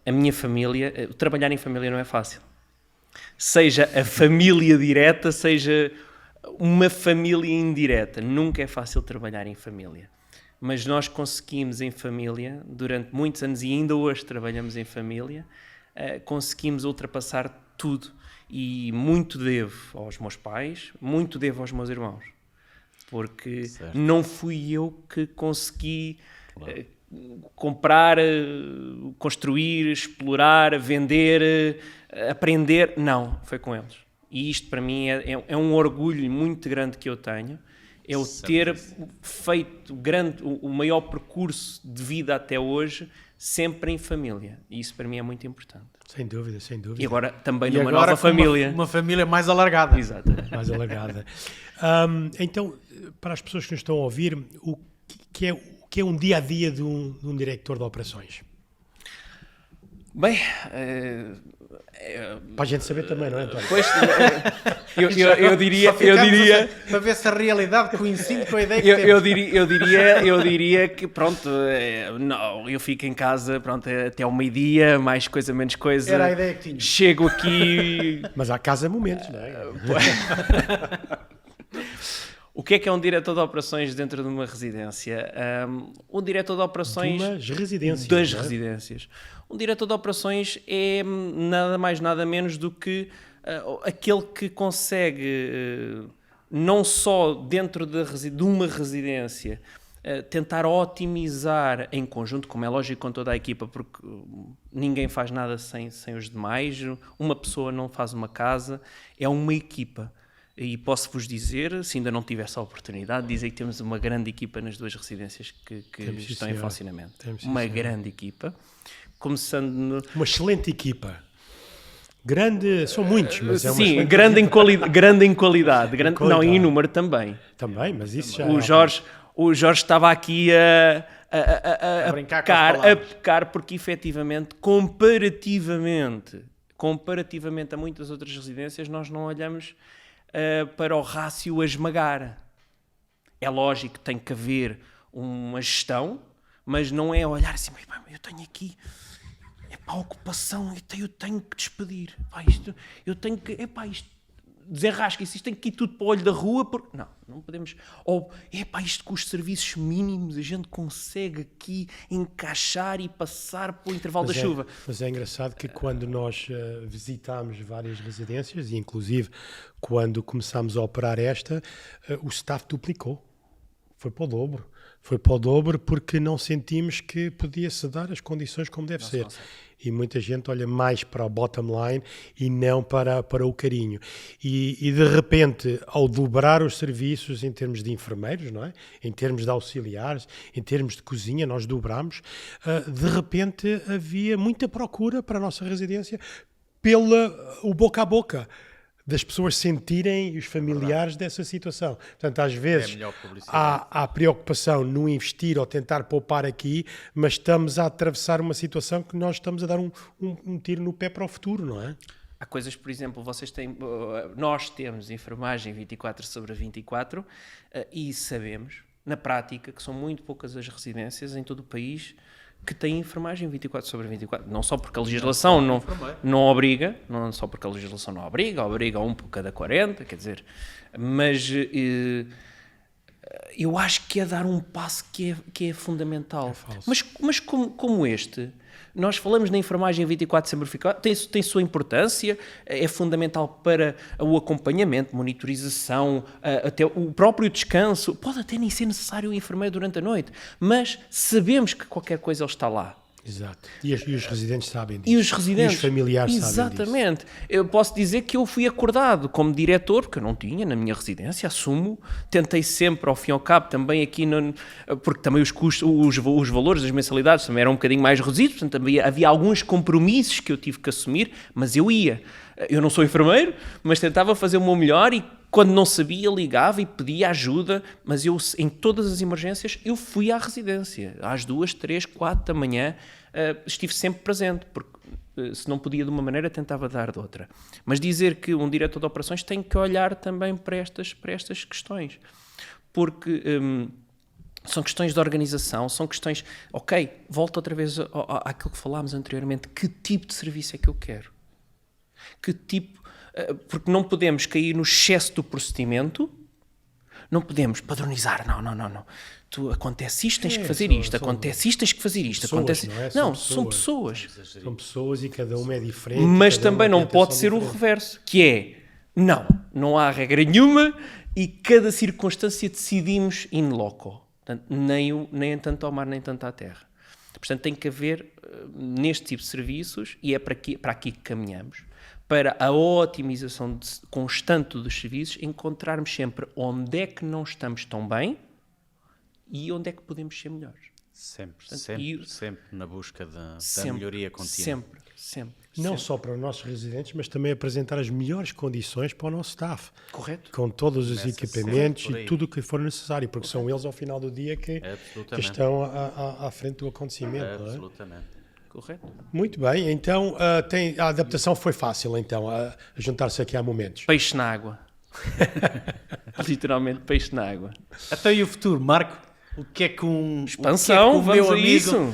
a minha família, trabalhar em família não é fácil. Seja a família direta, seja uma família indireta. Nunca é fácil trabalhar em família. Mas nós conseguimos em família, durante muitos anos, e ainda hoje trabalhamos em família, conseguimos ultrapassar tudo. E muito devo aos meus pais, muito devo aos meus irmãos. Porque não fui eu que consegui comprar, construir, explorar, vender, aprender. Não, foi com eles. E isto para mim é um orgulho muito grande que eu tenho. É o ter feito o maior percurso de vida até hoje, sempre em família. E isso para mim é muito importante. Sem dúvida, sem dúvida. E agora também numa nova família. Uma família mais alargada. Exato. Mais alargada. Então, para as pessoas que nos estão a ouvir, o que é um dia-a-dia de um diretor de operações? Bem, para a gente saber também, não é, António? Pois, eu diria para ver se a realidade coincide com a ideia que eu diria que pronto, não, eu fico em casa, pronto, até ao meio-dia, mais coisa, menos coisa. Era a ideia que tinha. Chego aqui. Mas há casa momentos, não é? O que é um diretor de operações dentro de uma residência? Um diretor de operações das residências. Das residências. Um diretor de operações é nada mais, nada menos do que aquele que consegue, não só dentro de uma residência, tentar otimizar em conjunto, como é lógico, com toda a equipa, porque ninguém faz nada sem os demais, uma pessoa não faz uma casa, é uma equipa. E posso-vos dizer, se ainda não tive essa oportunidade, dizer que temos uma grande equipa nas duas residências que estão em funcionamento. Uma grande equipa. Começando uma excelente equipa. Grande, são muitos, mas é uma sim, grande em qualidade. Não, e em número também. Também, mas isso já... O Jorge estava aqui a pecar porque efetivamente, comparativamente a muitas outras residências, nós não olhamos para o rácio a esmagar. É lógico que tem que haver uma gestão, mas não é olhar assim, eu tenho aqui, a ocupação, eu tenho que despedir, isto desenrasca-se, isto tem que ir tudo para o olho da rua, porque não podemos, isto com os serviços mínimos a gente consegue aqui encaixar e passar para o intervalo da chuva. Mas é engraçado que quando nós visitámos várias residências, e inclusive quando começámos a operar o staff duplicou, foi para o dobro porque não sentimos que podia-se dar as condições como deve ser. E muita gente olha mais para o bottom line e não para o carinho. E de repente, ao dobrar os serviços em termos de enfermeiros, não é? Em termos de auxiliares, em termos de cozinha, nós dobramos, de repente havia muita procura para a nossa residência o boca a boca, das pessoas sentirem, os familiares dessa situação. Portanto, às vezes há preocupação no investir ou tentar poupar aqui, mas estamos a atravessar uma situação que nós estamos a dar um tiro no pé para o futuro, não é? Há coisas, por exemplo, nós temos enfermagem 24/24 e sabemos, na prática, que são muito poucas as residências em todo o país que têm enfermagem 24/24. Não só porque a legislação não obriga, não só porque a legislação não obriga um por cada 40, quer dizer, mas eu acho que é dar um passo que é fundamental. Mas como este, nós falamos na enfermagem 24/24, tem sua importância, é fundamental para o acompanhamento, monitorização, até o próprio descanso. Pode até nem ser necessário o enfermeiro durante a noite, mas sabemos que qualquer coisa ele está lá. Exato. E os residentes sabem disso. E os residentes. E os familiares sabem disso. Exatamente. Eu posso dizer que eu fui acordado como diretor, porque eu não tinha na minha residência, assumo. Tentei sempre, ao fim e ao cabo, também aqui, porque também os custos, os valores das mensalidades também eram um bocadinho mais reduzidos, portanto havia alguns compromissos que eu tive que assumir, mas eu ia. Eu não sou enfermeiro, mas tentava fazer o meu melhor e quando não sabia, ligava e pedia ajuda, mas eu, em todas as emergências, eu fui à residência. Às 2, 3, 4 da manhã, estive sempre presente, porque se não podia de uma maneira, tentava dar de outra. Mas dizer que um diretor de operações tem que olhar também para estas questões, porque são questões de organização, são questões... Ok, volto outra vez àquilo que falámos anteriormente, que tipo de serviço é que eu quero? Que tipo... Porque não podemos cair no excesso do procedimento, não podemos padronizar, não. Acontece isto, tens que fazer isto, acontece isto, tens que fazer isto. Acontece... Não, são pessoas. São pessoas e cada uma é diferente. Mas também não pode ser o reverso, que é, não há regra nenhuma e cada circunstância decidimos in loco. Portanto, nem tanto ao mar, nem tanto à terra. Portanto, tem que haver, neste tipo de serviços, e é para aqui que caminhamos, para a otimização constante dos serviços, encontrarmos sempre onde é que não estamos tão bem e onde é que podemos ser melhores. Sempre na busca da melhoria contínua. Sempre. Não só para os nossos residentes, mas também apresentar as melhores condições para o nosso staff. Correto. Com todos os equipamentos e tudo o que for necessário, porque são eles ao final do dia que estão à frente do acontecimento. Absolutamente. Não é? Correto. Muito bem, então a adaptação foi fácil, então, a juntar-se aqui a momentos. Peixe na água. Literalmente peixe na água. Até e o futuro, Marco? O que é que Expansão, vamos a isso.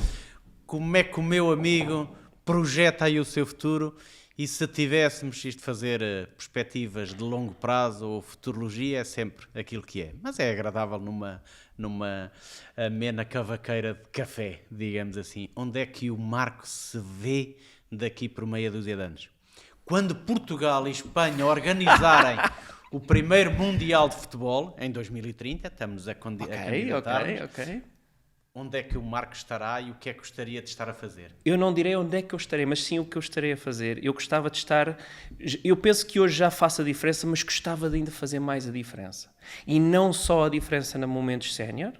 Como é que o meu amigo projeta aí o seu futuro? E se tivéssemos isto de fazer perspectivas de longo prazo ou futurologia, é sempre aquilo que é. Mas é agradável numa amena cavaqueira de café, digamos assim. Onde é que o Marco se vê daqui por meia dúzia de anos? Quando Portugal e Espanha organizarem o primeiro Mundial de Futebol, em 2030, estamos a candidatar-nos. Ok. Onde é que o Marco estará e o que é que gostaria de estar a fazer? Eu não direi onde é que eu estarei, mas sim o que eu estarei a fazer. Eu gostava de estar... Eu penso que hoje já faço a diferença, mas gostava de ainda fazer mais a diferença. E não só a diferença no Momentos Sénior,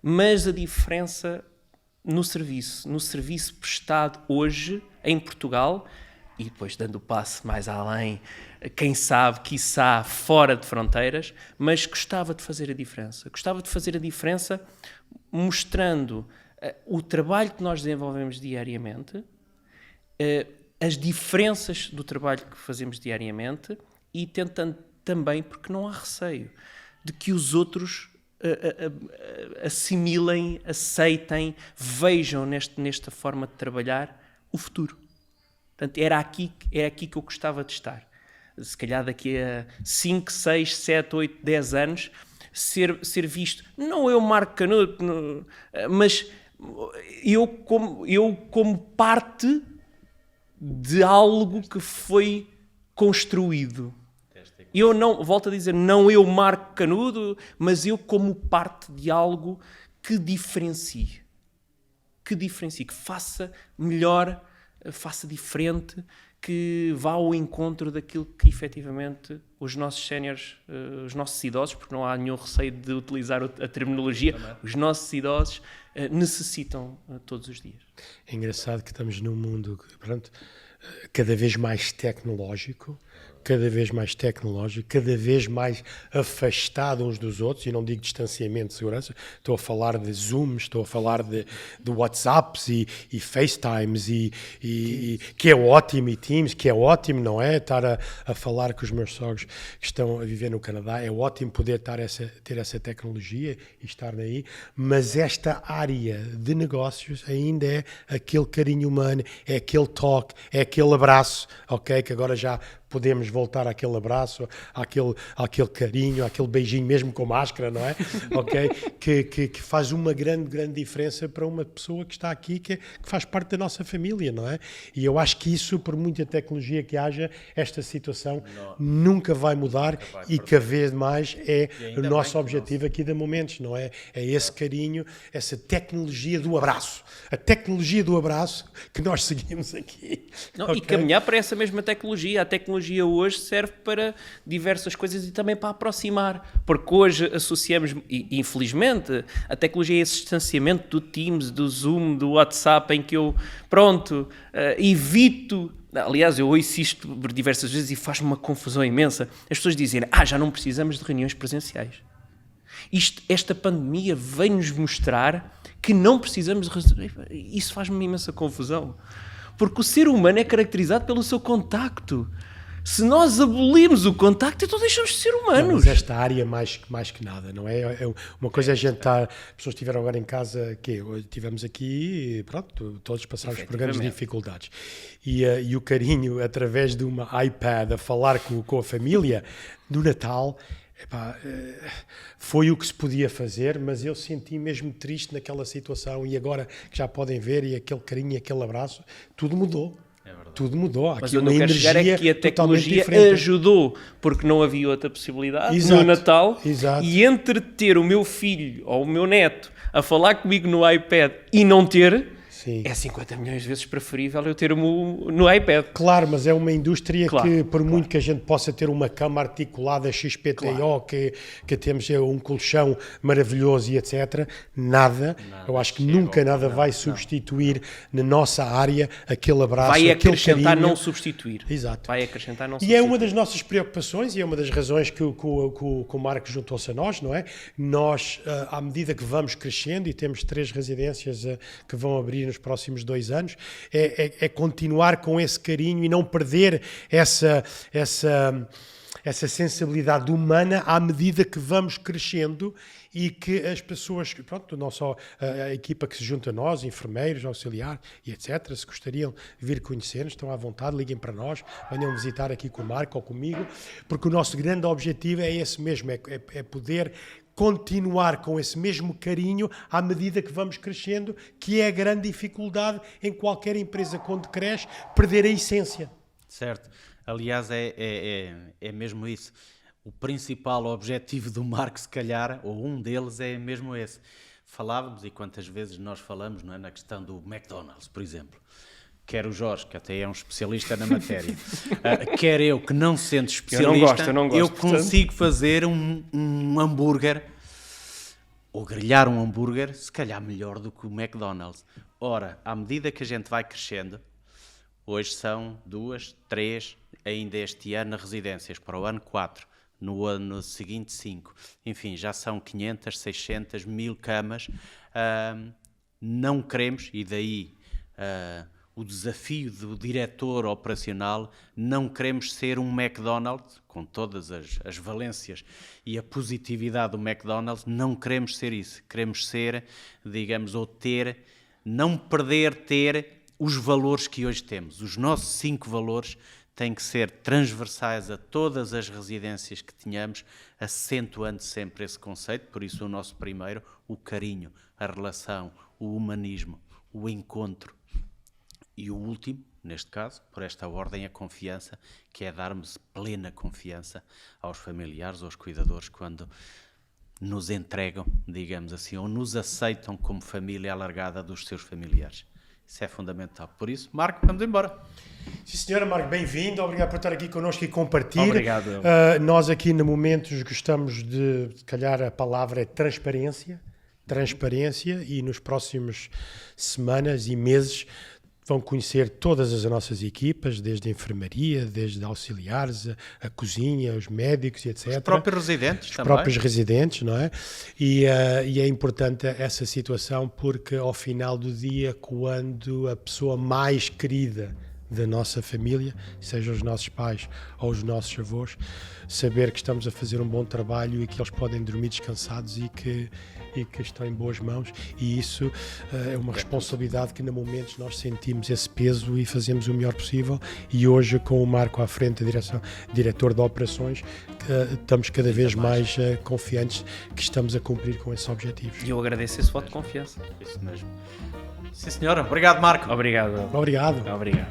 mas a diferença no serviço prestado hoje em Portugal, e depois dando o passo mais além, quem sabe, quiçá, fora de fronteiras, mas gostava de fazer a diferença. Gostava de fazer a diferença mostrando o trabalho que nós desenvolvemos diariamente, as diferenças do trabalho que fazemos diariamente e tentando também, porque não há receio, de que os outros assimilem, aceitem, vejam nesta forma de trabalhar o futuro. Portanto, era aqui que eu gostava de estar. Se calhar daqui a 5, 6, 7, 8, 10 anos, ser visto, não eu, Marco Canuto, mas eu como parte de algo que foi construído. Eu não, volto a dizer, não eu, Marco Canudo, mas eu como parte de algo que diferencie, que faça melhor, faça diferente, que vá ao encontro daquilo que efetivamente os nossos séniores, os nossos idosos, porque não há nenhum receio de utilizar a terminologia, também. Os nossos idosos necessitam todos os dias. É engraçado que estamos num mundo, pronto, cada vez mais tecnológico, cada vez mais afastado uns dos outros, e não digo distanciamento de segurança, estou a falar de Zooms, estou a falar de WhatsApps e FaceTimes, e que é ótimo, e Teams, que é ótimo, não é? Estar a falar com os meus sogros que estão a viver no Canadá, é ótimo poder ter essa tecnologia e estar daí, mas esta área de negócios ainda é aquele carinho humano, é aquele toque, é aquele abraço, ok? Que agora já podemos voltar àquele abraço, àquele carinho, àquele beijinho mesmo com máscara, não é? Ok? Que faz uma grande diferença para uma pessoa que está aqui, que faz parte da nossa família, não é? E eu acho que isso, por muita tecnologia que haja, esta situação nunca vai mudar e cada vez mais é o nosso objetivo aqui da Momentos, não é? É esse carinho, essa tecnologia do abraço. A tecnologia do abraço que nós seguimos aqui. Não, Okay? E caminhar para essa mesma tecnologia. A tecnologia hoje serve para diversas coisas e também para aproximar. Porque hoje associamos, e infelizmente, a tecnologia é esse distanciamento do Teams, do Zoom, do WhatsApp, em que eu, evito... Aliás, eu ouço isto por diversas vezes e faz-me uma confusão imensa. As pessoas dizem, já não precisamos de reuniões presenciais. Esta pandemia vem-nos mostrar que não precisamos de... Isso faz-me uma imensa confusão. Porque o ser humano é caracterizado pelo seu contacto. Se nós abolirmos o contacto, então deixamos de ser humanos. Não, mas esta área mais que nada, não é? Uma coisa é a gente estar... As pessoas estiveram agora em casa, estivemos aqui, pronto, todos passámos por grandes dificuldades. E o carinho, através de uma iPad, a falar com a família, no Natal... foi o que se podia fazer, mas eu senti mesmo triste naquela situação e agora que já podem ver e aquele carinho e aquele abraço, tudo mudou. Tudo mudou. Há Mas aqui eu não uma quero chegar energia é que a tecnologia diferente. ajudou, porque não havia outra possibilidade Exato, no Natal. exato. E entre ter o meu filho ou o meu neto a falar comigo no iPad e não ter... Sim. É 50 milhões de vezes preferível eu ter-o no iPad. Claro, mas é uma indústria que, por muito claro. que a gente possa ter uma cama articulada XPTO, que temos um colchão maravilhoso e etc., nada eu acho que nunca nada vai substituir na nossa área aquele abraço, Vai aquele acrescentar, carinho. não substituir. Exato. Vai acrescentar, não E substituir. é uma das nossas preocupações e é uma das razões que o Marco juntou-se a nós, não é? Nós, à medida que vamos crescendo e temos 3 residências que vão abrir nos próximos 2 anos, é continuar com esse carinho e não perder essa sensibilidade humana à medida que vamos crescendo e que as pessoas, pronto, não só a equipa que se junta a nós, enfermeiros, auxiliar e etc., se gostariam de vir conhecer-nos, estão à vontade, liguem para nós, venham visitar aqui com o Marco ou comigo, porque o nosso grande objetivo é esse mesmo, é poder continuar com esse mesmo carinho à medida que vamos crescendo, que é a grande dificuldade em qualquer empresa quando cresce, perder a essência. Certo. Aliás, é mesmo isso. O principal objetivo do Marco, se calhar, ou um deles, é mesmo esse. Falávamos, e quantas vezes nós falamos, não é, na questão do McDonald's, por exemplo. Quer o Jorge, que até é um especialista na matéria, quer eu, que não sendo especialista, eu não gosto, consigo fazer um hambúrguer, ou grelhar um hambúrguer, se calhar melhor do que o McDonald's. Ora, à medida que a gente vai crescendo, hoje são 2, 3, ainda este ano residências, para o ano 4, no ano seguinte 5. Enfim, já são 500, 600, 1000 camas. Não queremos, e daí o desafio do diretor operacional, não queremos ser um McDonald's, com todas as valências e a positividade do McDonald's, não queremos ser isso. Queremos ser, digamos, ou ter, não perder, ter os valores que hoje temos. Os nossos 5 valores têm que ser transversais a todas as residências que tenhamos, acentuando sempre esse conceito. Por isso o nosso primeiro, o carinho, a relação, o humanismo, o encontro. E o último, neste caso, por esta ordem, a confiança, que é darmos plena confiança aos familiares, aos cuidadores, quando nos entregam, digamos assim, ou nos aceitam como família alargada dos seus familiares. Isso é fundamental. Por isso, Marco, vamos embora. Sim, senhora, Marco, bem-vindo. Obrigado por estar aqui connosco e compartilhar. Obrigado. Nós aqui, no Momentos, gostamos de, se calhar, a palavra é transparência, e nos próximos semanas e meses vão conhecer todas as nossas equipas, desde a enfermaria, desde auxiliares, a cozinha, os médicos, etc. Os próprios residentes também. Os próprios residentes, não é? E é importante essa situação porque ao final do dia, quando a pessoa mais querida da nossa família, seja os nossos pais ou os nossos avós, saber que estamos a fazer um bom trabalho e que eles podem dormir descansados e que estão em boas mãos, e isso é uma responsabilidade que, no momento, nós sentimos esse peso e fazemos o melhor possível. E hoje, com o Marco à frente, diretor de operações, estamos cada vez mais confiantes que estamos a cumprir com esses objetivos. E eu agradeço esse voto de confiança. Isso mesmo. Sim, senhora. Obrigado, Marco. Obrigado. Obrigado. Obrigado.